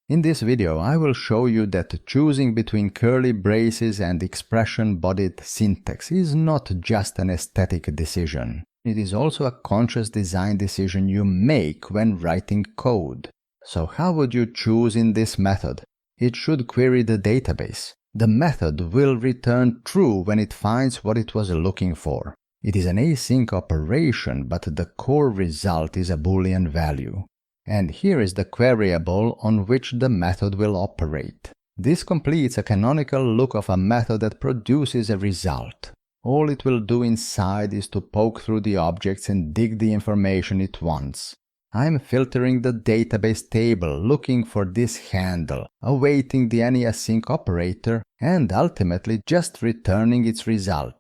In this video, I will show you that choosing between curly braces and expression-bodied syntax is not just an aesthetic decision. It is also a conscious design decision you make when writing code. So how would you choose in this method? It should query the database. The method will return true when it finds what it was looking for. It is an async operation, but the core result is a Boolean value. And here is the queryable on which the method will operate. This completes a canonical look of a method that produces a result. All it will do inside is to poke through the objects and dig the information it wants. I'm filtering the database table, looking for this handle, awaiting the any async operator, and ultimately just returning its result.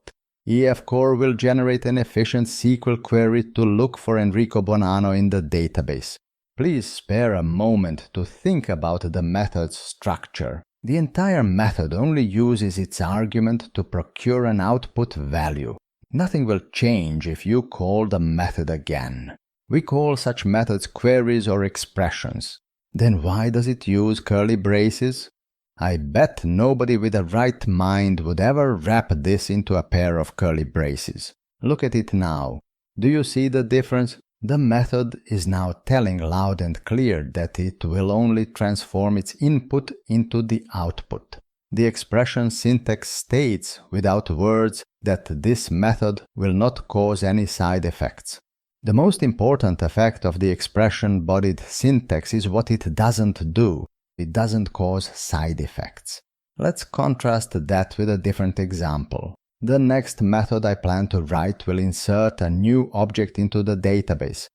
EFCore will generate an efficient SQL query to look for Enrico Bonanno in the database. Please spare a moment to think about the method's structure. The entire method only uses its argument to procure an output value. Nothing will change if you call the method again. We call such methods queries or expressions. Then why does it use curly braces? I bet nobody with a right mind would ever wrap this into a pair of curly braces. Look at it now. Do you see the difference? The method is now telling loud and clear that it will only transform its input into the output. The expression syntax states, without words, that this method will not cause any side effects. The most important effect of the expression-bodied syntax is what it doesn't do. It doesn't cause side effects. Let's contrast that with a different example. The next method I plan to write will insert a new object into the database.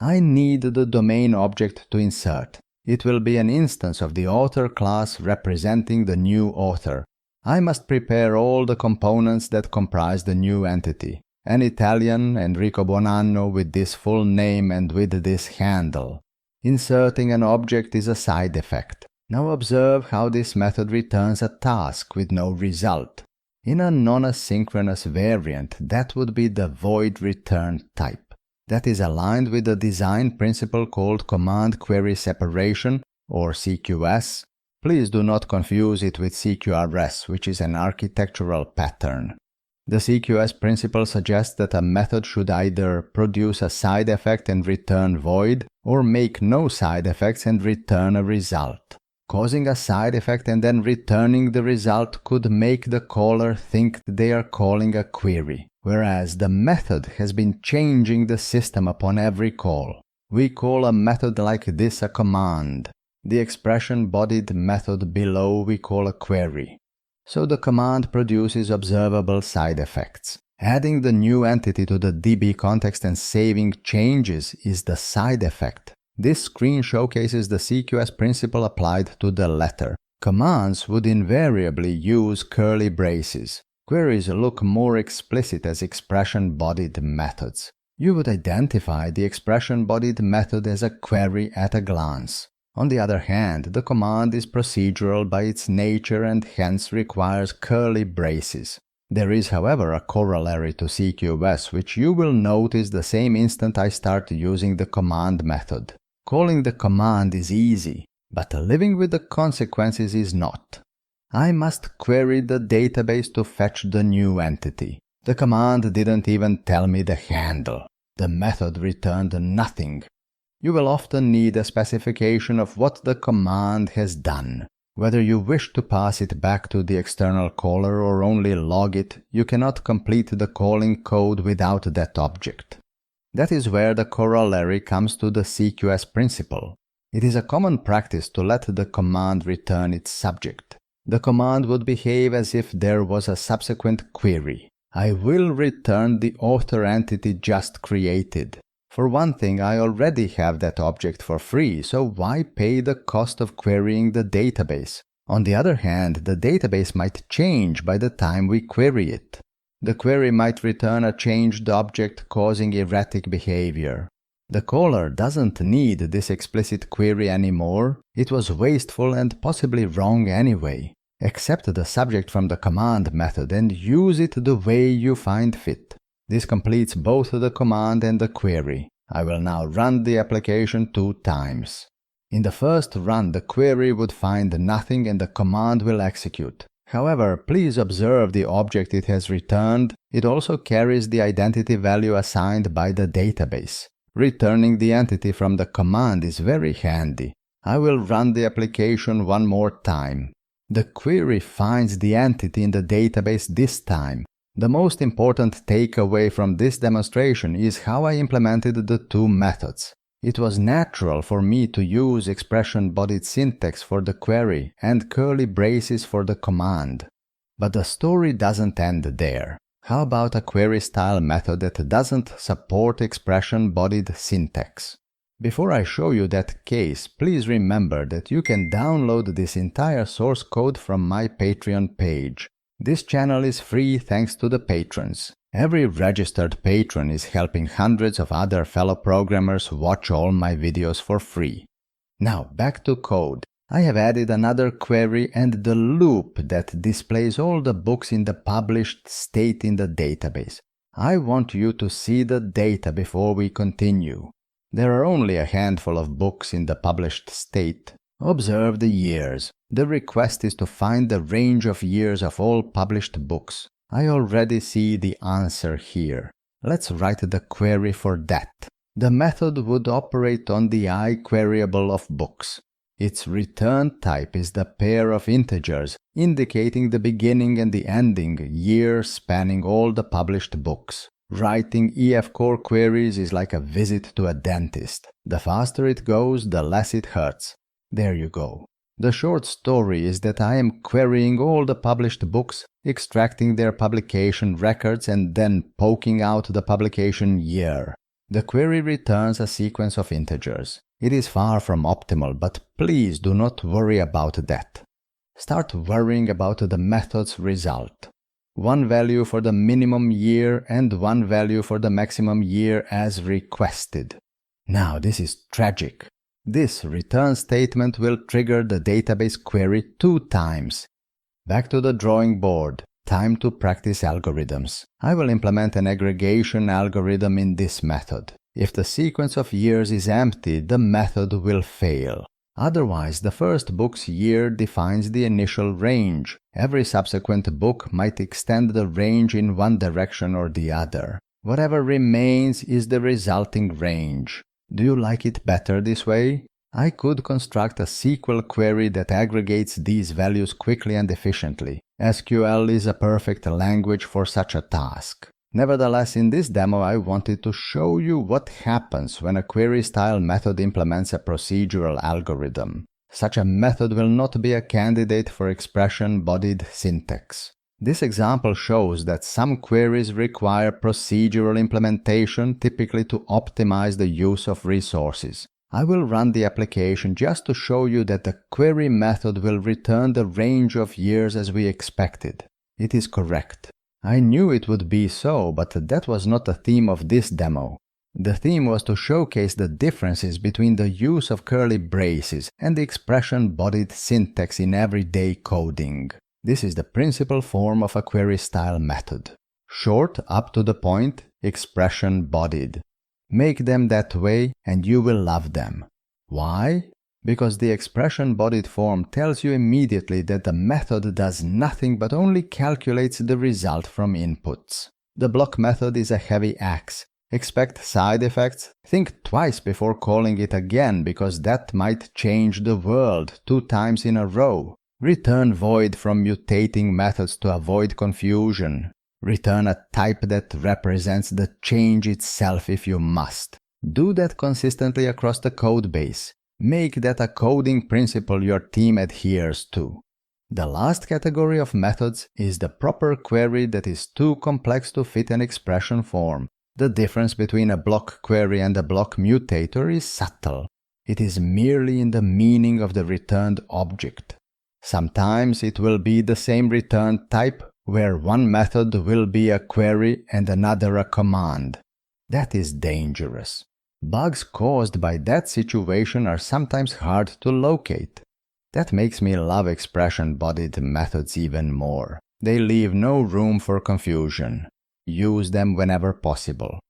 I need the domain object to insert. It will be an instance of the author class representing the new author. I must prepare all the components that comprise the new entity. An Italian, Enrico Bonanno, with this full name and with this handle. Inserting an object is a side effect. Now observe how this method returns a task with no result. In a non-asynchronous variant, that would be the void return type. That is aligned with the design principle called command query separation, or CQS. Please do not confuse it with CQRS, which is an architectural pattern. The CQS principle suggests that a method should either produce a side effect and return void, or make no side effects and return a result. Causing a side effect and then returning the result could make the caller think they are calling a query, whereas the method has been changing the system upon every call. We call a method like this a command. The expression-bodied method below we call a query. So the command produces observable side effects. Adding the new entity to the DB context and saving changes is the side effect. This screen showcases the CQS principle applied to the letter. Commands would invariably use curly braces. Queries look more explicit as expression-bodied methods. You would identify the expression-bodied method as a query at a glance. On the other hand, the command is procedural by its nature and hence requires curly braces. There is, however, a corollary to CQS, which you will notice the same instant I start using the command method. Calling the command is easy, but living with the consequences is not. I must query the database to fetch the new entity. The command didn't even tell me the handle. The method returned nothing. You will often need a specification of what the command has done. Whether you wish to pass it back to the external caller or only log it, you cannot complete the calling code without that object. That is where the corollary comes to the CQS principle. It is a common practice to let the command return its subject. The command would behave as if there was a subsequent query. I will return the author entity just created. For one thing, I already have that object for free, so why pay the cost of querying the database? On the other hand, the database might change by the time we query it. The query might return a changed object causing erratic behavior. The caller doesn't need this explicit query anymore. It was wasteful and possibly wrong anyway. Accept the subject from the command method and use it the way you find fit. This completes both the command and the query. I will now run the application 2 times. In the first run, the query would find nothing and the command will execute. However, please observe the object it has returned. It also carries the identity value assigned by the database. Returning the entity from the command is very handy. I will run the application one more time. The query finds the entity in the database this time. The most important takeaway from this demonstration is how I implemented the two methods. It was natural for me to use expression-bodied syntax for the query and curly braces for the command. But the story doesn't end there. How about a query-style method that doesn't support expression-bodied syntax? Before I show you that case, please remember that you can download this entire source code from my Patreon page. This channel is free thanks to the patrons. Every registered patron is helping hundreds of other fellow programmers watch all my videos for free. Now back to code. I have added another query and the loop that displays all the books in the published state in the database. I want you to see the data before we continue. There are only a handful of books in the published state. Observe the years. The request is to find the range of years of all published books. I already see the answer here. Let's write the query for that. The method would operate on the iQueryable of books. Its return type is the pair of integers, indicating the beginning and the ending year spanning all the published books. Writing EF-core queries is like a visit to a dentist. The faster it goes, the less it hurts. There you go. The short story is that I am querying all the published books, extracting their publication records and then poking out the publication year. The query returns a sequence of integers. It is far from optimal, but please do not worry about that. Start worrying about the method's result. One value for the minimum year and one value for the maximum year as requested. Now this is tragic. This return statement will trigger the database query 2 times. Back to the drawing board. Time to practice algorithms. I will implement an aggregation algorithm in this method. If the sequence of years is empty, the method will fail. Otherwise, the first book's year defines the initial range. Every subsequent book might extend the range in one direction or the other. Whatever remains is the resulting range. Do you like it better this way? I could construct a SQL query that aggregates these values quickly and efficiently. SQL is a perfect language for such a task. Nevertheless, in this demo I wanted to show you what happens when a query-style method implements a procedural algorithm. Such a method will not be a candidate for expression-bodied syntax. This example shows that some queries require procedural implementation, typically to optimize the use of resources. I will run the application just to show you that the query method will return the range of years as we expected. It is correct. I knew it would be so, but that was not the theme of this demo. The theme was to showcase the differences between the use of curly braces and the expression-bodied syntax in everyday coding. This is the principal form of a query-style method. Short, up to the point, expression-bodied. Make them that way and you will love them. Why? Because the expression-bodied form tells you immediately that the method does nothing but only calculates the result from inputs. The block method is a heavy axe. Expect side effects. Think twice before calling it again, because that might change the world 2 times in a row. Return void from mutating methods to avoid confusion. Return a type that represents the change itself if you must. Do that consistently across the code base. Make that a coding principle your team adheres to. The last category of methods is the proper query that is too complex to fit an expression form. The difference between a block query and a block mutator is subtle. It is merely in the meaning of the returned object. Sometimes it will be the same return type, where one method will be a query and another a command. That is dangerous. Bugs caused by that situation are sometimes hard to locate. That makes me love expression-bodied methods even more. They leave no room for confusion. Use them whenever possible.